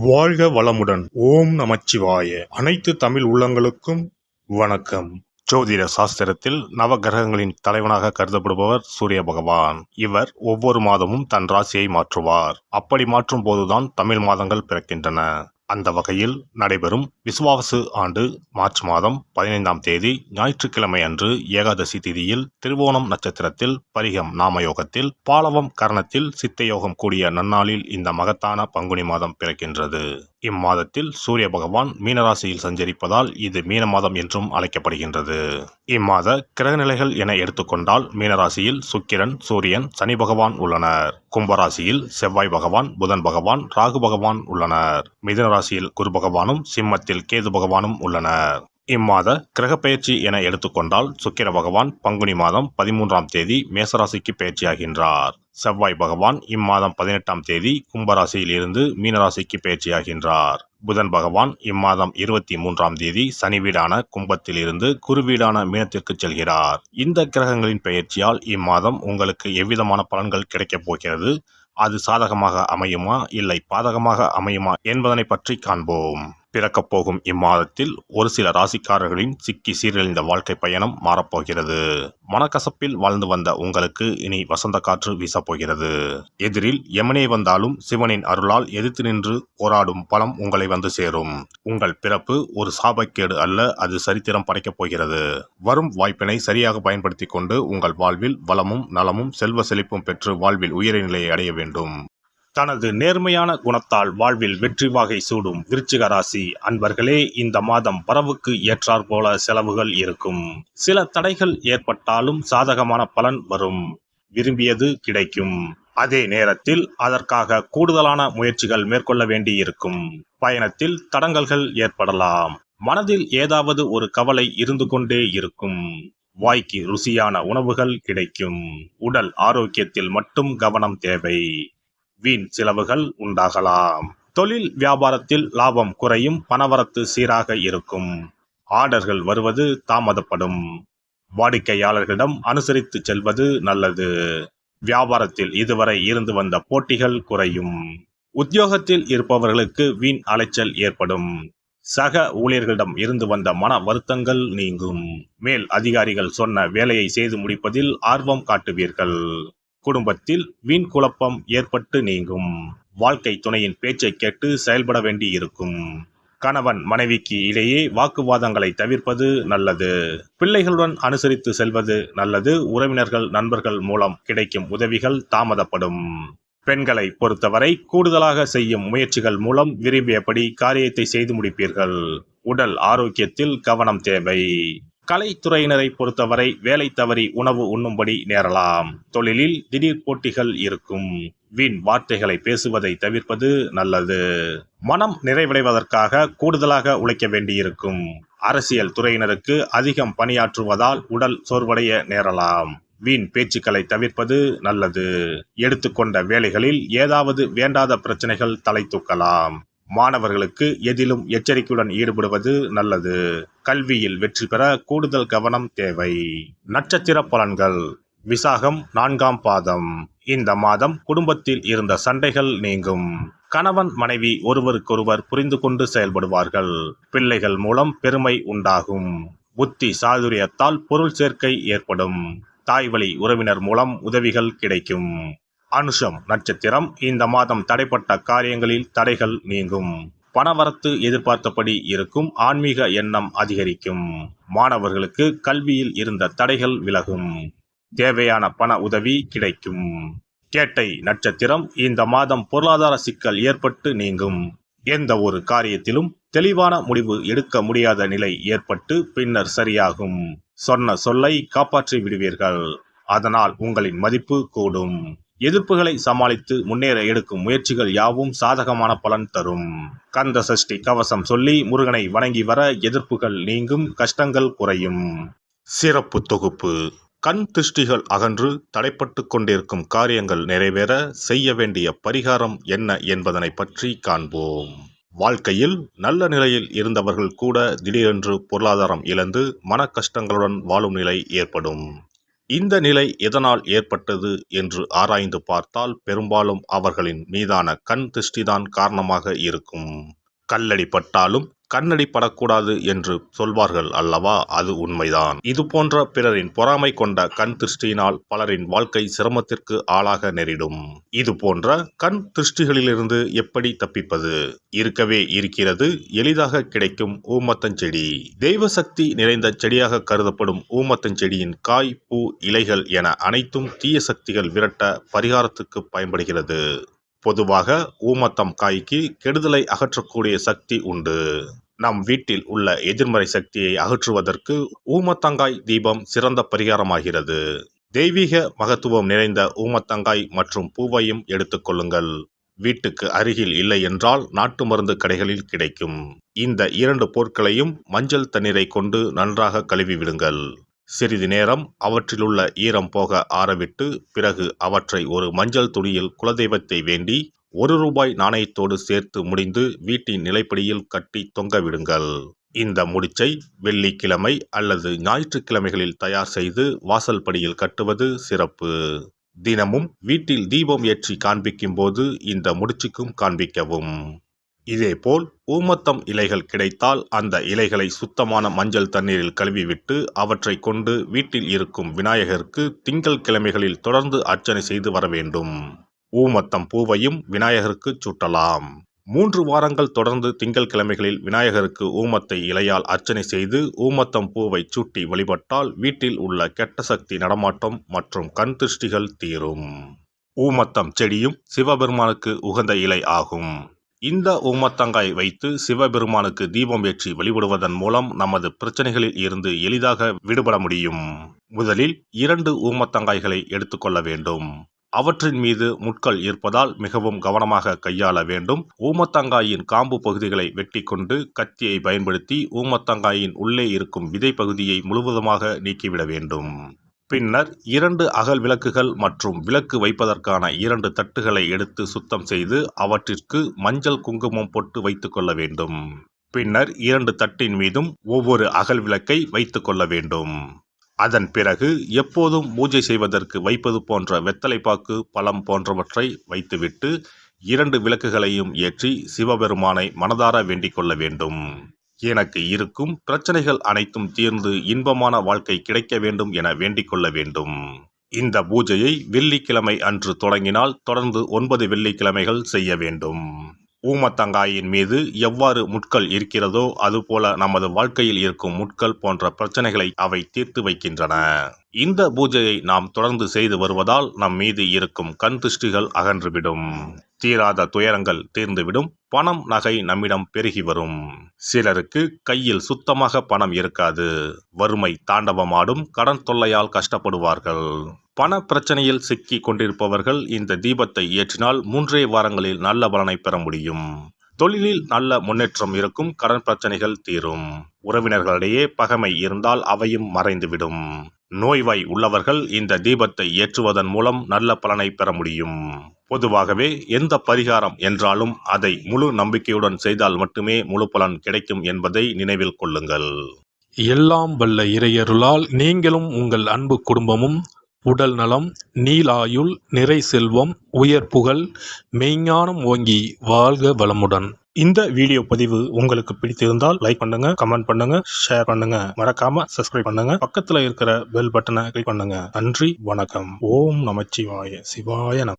வாழ்க வளமுடன். ஓம் நமச்சிவாய. அனைத்து தமிழ் உள்ளங்களுக்கும் வணக்கம். ஜோதிட சாஸ்திரத்தில் நவகிரகங்களின் தலைவனாக கருதப்படுபவர் சூரிய பகவான். இவர் ஒவ்வொரு மாதமும் தன் ராசியை மாற்றுவார். அப்படி மாற்றும் போதுதான் தமிழ் மாதங்கள் பிறக்கின்றன. அந்த வகையில் நடைபெறும் விசுவாவசு ஆண்டு மார்ச் மாதம் 15ஆம் தேதி ஞாயிற்றுக்கிழமை அன்று ஏகாதசி திதியில் திருவோணம் நட்சத்திரத்தில் பரிகம் நாமயோகத்தில் பாலவம் கரணத்தில் சித்தயோகம் கூடிய நன்னாளில் இந்த மகத்தான பங்குனி மாதம் பிறக்கின்றது. இம்மாதத்தில் சூரிய பகவான் மீனராசியில் சஞ்சரிப்பதால் இது மீன மாதம் என்றும் அழைக்கப்படுகின்றது. இம்மாத கிரகநிலைகள் என எடுத்துக்கொண்டால் மீனராசியில் சுக்கிரன், சூரியன், சனி பகவான் உள்ளனர். கும்பராசியில் செவ்வாய் பகவான், புதன் பகவான், ராகு பகவான் உள்ளனர். மிதுன ராசியில் குரு பகவானும், சிம்மத்தில் கேது பகவானும் உள்ளனர். இம்மாத கிரக பயிற்சி என எடுத்துக்கொண்டால் சுக்கிர பகவான் பங்குனி மாதம் 13ஆம் தேதி மேசராசிக்கு பயிற்சியாகின்றார். செவ்வாய் பகவான் இம்மாதம் 18ஆம் தேதி கும்பராசியில் இருந்து மீனராசிக்கு பயிற்சியாகின்றார். புதன் பகவான் இம்மாதம் 23ஆம் தேதி சனி வீடான கும்பத்தில் இருந்து குரு வீடான மீனத்திற்கு செல்கிறார். இந்த கிரகங்களின் பெயர்ச்சியால் இம்மாதம் உங்களுக்கு எவ்விதமான பலன்கள் கிடைக்கப் போகிறது, அது சாதகமாக அமையுமா இல்லை பாதகமாக அமையுமா என்பதனை பற்றி காண்போம். பிறக்கப் போகும் இம்மாதத்தில் ஒரு சில ராசிக்காரர்களின் சிக்கி சீரழிந்த வாழ்க்கை பயணம் மாறப்போகிறது. மனக்கசப்பில் வாழ்ந்து வந்த உங்களுக்கு இனி வசந்த காற்று வீசப்போகிறது. எதிரில் எமனே வந்தாலும் சிவனின் அருளால் எதிர்த்து நின்று போராடும் பலம் உங்களை வந்து சேரும். உங்கள் பிறப்பு ஒரு சாபக்கேடு அல்ல, அது சரித்திரம் படைக்கப் போகிறது. வரும் வாய்ப்பினை சரியாக பயன்படுத்தி கொண்டு உங்கள் வாழ்வில் வளமும் நலமும் செல்வ செழிப்பும் பெற்று வாழ்வில் உயரிய நிலையை அடைய வேண்டும். தனது நேர்மையான குணத்தால் வாழ்வில் வெற்றி வாகை சூடும் விருச்சிக ராசி அன்பர்களே, இந்த மாதம் வரவுக்கு ஏற்றாற் போல செலவுகள் இருக்கும். சில தடைகள் ஏற்பட்டாலும் சாதகமான பலன் வரும். விரும்பியது கிடைக்கும். அதே நேரத்தில் அதற்காக கூடுதலான முயற்சிகள் மேற்கொள்ள வேண்டியிருக்கும். பயணத்தில் தடங்கல்கள் ஏற்படலாம். மனதில் ஏதாவது ஒரு கவலை இருந்து கொண்டே இருக்கும். வாய்க்கு ருசியான உணவுகள் கிடைக்கும். உடல் ஆரோக்கியத்தில் மட்டும் கவனம் தேவை. வீண் செலவுகள் உண்டாகலாம். தொழில் வியாபாரத்தில் லாபம் குறையும். பணவரத்து சீராக இருக்கும். ஆர்டர்கள் வருவது தாமதப்படும். வாடிக்கையாளர்களிடம் அனுசரித்து செல்வது நல்லது. வியாபாரத்தில் இதுவரை இருந்து வந்த போட்டிகள் குறையும். உத்தியோகத்தில் இருப்பவர்களுக்கு வீண் அலைச்சல் ஏற்படும். சக ஊழியர்களிடம் இருந்து வந்த மன வருத்தங்கள் நீங்கும். மேல் அதிகாரிகள் சொன்ன வேலையை செய்து முடிப்பதில் ஆர்வம் காட்டுவீர்கள். குடும்பத்தில் வீண் குழப்பம் ஏற்பட்டு நீங்கும். வாழ்க்கை துணையின் பேச்சை கேட்டு செயல்பட வேண்டி இருக்கும். கணவன் மனைவிக்கு இடையே வாக்குவாதங்களை தவிர்ப்பது நல்லது. பிள்ளைகளுடன் அனுசரித்து செல்வது நல்லது. உறவினர்கள் நண்பர்கள் மூலம் கிடைக்கும் உதவிகள் தாமதப்படும். பெண்களை பொறுத்தவரை கூடுதலாக செய்யும் முயற்சிகள் மூலம் விரும்பியபடி காரியத்தை செய்து முடிப்பீர்கள். உடல் ஆரோக்கியத்தில் கவனம் தேவை. கலைத்துறையினரை பொறுத்தவரை வேலை தவறி உணவு உண்ணும்படி நேரலாம். தொழிலில் திடீர் போட்டிகள் இருக்கும். வீண் வார்த்தைகளை பேசுவதை தவிர்ப்பது நல்லது. மனம் நிறைவடைவதற்காக கூடுதலாக உழைக்க வேண்டியிருக்கும். அரசியல் துறையினருக்கு அதிகம் பணியாற்றுவதால் உடல் சோர்வடைய நேரலாம். வீண் பேச்சுக்களை தவிர்ப்பது நல்லது. எடுத்துக்கொண்ட வேலைகளில் ஏதாவது வேண்டாத பிரச்சனைகள் தலை தூக்கலாம். மாணவர்களுக்கு எதிலும் எச்சரிக்கையுடன் ஈடுபடுவது நல்லது. கல்வியில் வெற்றி பெற கூடுதல் கவனம் தேவை. நட்சத்திர பலன்கள். விசாகம் 4ஆம் பாதம். இந்த மாதம் குடும்பத்தில் இருந்த சண்டைகள் நீங்கும். கணவன் மனைவி ஒருவருக்கொருவர் புரிந்து கொண்டு செயல்படுவார்கள். பிள்ளைகள் மூலம் பெருமை உண்டாகும். புத்தி சாதுரியத்தால் பொருள் சேர்க்கை ஏற்படும். தாய்வழி உறவினர் மூலம் உதவிகள் கிடைக்கும். அனுஷம் நட்சத்திரம். இந்த மாதம் தடைப்பட்ட காரியங்களில் தடைகள் நீங்கும். பணவரத்து எதிர்பார்த்தபடி இருக்கும். ஆன்மீக எண்ணம் அதிகரிக்கும். மாணவர்களுக்கு கல்வியில் இருந்த தடைகள் விலகும். தேவையான பண உதவி கிடைக்கும். கேட்டை நட்சத்திரம். இந்த மாதம் பொருளாதார சிக்கல் ஏற்பட்டு நீங்கும். எந்த ஒரு காரியத்திலும் தெளிவான முடிவு எடுக்க முடியாத நிலை ஏற்பட்டு பின்னர் சரியாகும். சொன்ன சொல்லை காப்பாற்றி விடுவீர்கள். அதனால் உங்களின் மதிப்பு கூடும். எதிர்ப்புகளை சமாளித்து முன்னேற எடுக்கும் முயற்சிகள் யாவும் சாதகமான பலன் தரும். கந்த சஷ்டி கவசம் சொல்லி முருகனை வணங்கி வர எதிர்ப்புகள் நீங்கும். கஷ்டங்கள் குறையும். சிறப்பு தொகுப்பு. கண் திருஷ்டிகள் அகன்று தடைப்பட்டு கொண்டிருக்கும் காரியங்கள் நிறைவேற செய்ய வேண்டிய பரிகாரம் என்ன என்பதனை பற்றி காண்போம். வாழ்க்கையில் நல்ல நிலையில் இருந்தவர்கள் கூட திடீரென்று பொருளாதாரம் இழந்து மன கஷ்டங்களுடன் வாழும் நிலை ஏற்படும். இந்த நிலை எதனால் ஏற்பட்டது என்று ஆராய்ந்து பார்த்தால் பெரும்பாலும் அவர்களின் மீதான கண் திருஷ்டிதான் காரணமாக இருக்கும். கல்லடி பட்டாலும் கண்ணடி படக்கூடாது என்று சொல்வார்கள் அல்லவா, அது உண்மைதான். இது போன்ற பிறரின் பொறாமை கொண்ட கண் திருஷ்டியினால் பலரின் வாழ்க்கை சிரமத்திற்கு ஆளாக நேரிடும். இது போன்ற கண் திருஷ்டிகளிலிருந்து எப்படி தப்பிப்பது? இருக்கவே இருக்கிறது எளிதாக கிடைக்கும் ஊமத்தஞ்செடி. தெய்வ சக்தி நிறைந்த செடியாக கருதப்படும் ஊமத்தஞ்செடியின் காய், பூ, இலைகள் என அனைத்தும் தீய சக்திகள் விரட்ட பரிகாரத்துக்கு பயன்படுகிறது. பொதுவாக ஊமத்தம் காய்க்கு கெடுதலை அகற்றக்கூடிய சக்தி உண்டு. நம் வீட்டில் உள்ள எதிர்மறை சக்தியை அகற்றுவதற்கு ஊமத்தங்காய் தீபம் சிறந்த பரிகாரமாகிறது. தெய்வீக மகத்துவம் நிறைந்த ஊமத்தங்காய் மற்றும் பூவையும் எடுத்துக்கொள்ளுங்கள். வீட்டுக்கு அருகில் இல்லை என்றால் நாட்டு மருந்து கடைகளில் கிடைக்கும். இந்த 2 பொருட்களையும் மஞ்சள் தண்ணீரை கொண்டு நன்றாக கழுவி விடுங்கள். சிறிது நேரம் அவற்றிலுள்ள ஈரம் போக ஆறவிட்டு பிறகு அவற்றை ஒரு மஞ்சள் துணியில் குலதெய்வத்தை வேண்டி ₹1 நாணயத்தோடு சேர்த்து முடிந்து வீட்டின் நிலைப்படியில் கட்டி தொங்க விடுங்கள். இந்த முடிச்சை வெள்ளிக்கிழமை அல்லது ஞாயிற்றுக்கிழமைகளில் தயார் செய்து வாசல் படியில் கட்டுவது சிறப்பு. தினமும் வீட்டில் தீபம் ஏற்றி காண்பிக்கும் போது இந்த முடிச்சுக்கும் காண்பிக்கவும். இதேபோல் ஊமத்தம் இலைகள் கிடைத்தால் அந்த இலைகளை சுத்தமான மஞ்சள் தண்ணீரில் கழுவிவிட்டு அவற்றை கொண்டு வீட்டில் இருக்கும் விநாயகருக்கு திங்கள் கிழமைகளில் தொடர்ந்து அர்ச்சனை செய்து வர வேண்டும். ஊமத்தம் பூவையும் விநாயகருக்கு சூட்டலாம். 3 வாரங்கள் தொடர்ந்து திங்கள் கிழமைகளில் விநாயகருக்கு ஊமத்தை இலையால் அர்ச்சனை செய்து ஊமத்தம் பூவை சூட்டி வழிபட்டால் வீட்டில் உள்ள கெட்ட சக்தி நடமாட்டம் மற்றும் கண் திருஷ்டிகள் தீரும். ஊமத்தம் செடியும் சிவபெருமானுக்கு உகந்த இலை ஆகும். இந்த ஊமத்தங்காய் வைத்து சிவபெருமானுக்கு தீபம் ஏற்றி வழிபடுவதன் மூலம் நமது பிரச்சனைகளில் இருந்து எளிதாக விடுபட முடியும். முதலில் 2 ஊமத்தங்காய்களை எடுத்துக்கொள்ள வேண்டும். அவற்றின் மீது முட்கள் இருப்பதால் மிகவும் கவனமாக கையாள வேண்டும். ஊமத்தங்காயின் காம்பு பகுதிகளை வெட்டி கொண்டு கத்தியை பயன்படுத்தி ஊமத்தங்காயின் உள்ளே இருக்கும் விதை பகுதியை முழுவதுமாக நீக்கிவிட வேண்டும். பின்னர் 2 அகல் விளக்குகள் மற்றும் விளக்கு வைப்பதற்கான 2 தட்டுகளை எடுத்து சுத்தம் செய்து அவற்றிற்கு மஞ்சள் குங்குமம் போட்டு வைத்துக் கொள்ள வேண்டும். பின்னர் 2 தட்டின் மீதும் ஒவ்வொரு அகல் விளக்கை வைத்துக் கொள்ள வேண்டும். அதன் பிறகு எப்போதும் பூஜை செய்வதற்கு வைப்பது போன்ற வெத்தலைப்பாக்கு, பழம் போன்றவற்றை வைத்துவிட்டு 2 விளக்குகளையும் ஏற்றி சிவபெருமானை மனதார வேண்டிக் கொள்ள வேண்டும். எனக்கு இருக்கும் பிரச்சனைகள் அனைத்தும் தீர்ந்து இன்பமான வாழ்க்கை கிடைக்க வேண்டும் என வேண்டிக் கொள்ள வேண்டும். இந்த பூஜையை வெள்ளிக்கிழமை அன்று தொடங்கினால் தொடர்ந்து 9 வெள்ளிக்கிழமைகள் செய்ய வேண்டும். ஊமத்தங்காயின் மீது எவ்வாறு முட்கள் இருக்கிறதோ அதுபோல நமது வாழ்க்கையில் இருக்கும் முட்கள் போன்ற பிரச்சனைகளை அவை தீர்த்து வைக்கின்றன. இந்த பூஜையை நாம் தொடர்ந்து செய்து வருவதால் நம் மீது இருக்கும் கண் திருஷ்டிகள் அகன்றுவிடும். தீராத துயரங்கள் தீர்ந்துவிடும். பணம், நகை நம்மிடம் பெருகி வரும். சிலருக்கு கையில் சுத்தமாக பணம் இருக்காது. வறுமை தாண்டவமாடும். கடன் தொல்லையால் கஷ்டப்படுவார்கள். பண பிரச்சனையில் சிக்கி கொண்டிருப்பவர்கள் இந்த தீபத்தை ஏற்றினால் 3 வாரங்களில் நல்ல பலனை பெற முடியும். தொழிலில் நல்ல முன்னேற்றம் இருக்கும். கடன் பிரச்சனைகள் தீரும். உறவினர்களிடையே பகைமை இருந்தால் அவையும் மறைந்துவிடும். நோய்வாய் உள்ளவர்கள் இந்த தீபத்தை ஏற்றுவதன் மூலம் நல்ல பலனை பெற முடியும். பொதுவாகவே எந்த பரிகாரம் என்றாலும் அதை முழு நம்பிக்கையுடன் செய்தால் மட்டுமே முழு பலன் கிடைக்கும் என்பதை நினைவில் கொள்ளுங்கள். எல்லாம் வல்ல இறையருளால் நீங்களும் உங்கள் அன்பு குடும்பமும் உடல் நலம், நீலாயுள், நிறை செல்வம், உயர் புகழ், மெய்ஞானம் ஓங்கி வாழ்க வளமுடன். இந்த வீடியோ பதிவு உங்களுக்கு பிடித்திருந்தால் லைக் பண்ணுங்க, கமெண்ட் பண்ணுங்க, ஷேர் பண்ணுங்க. மறக்காம சப்ஸ்கிரைப் பண்ணுங்க. பக்கத்துல இருக்கிற பெல் பட்டனை கிளிக் பண்ணுங்க. நன்றி, வணக்கம். ஓம் நமச்சிவாய. சிவாய நம.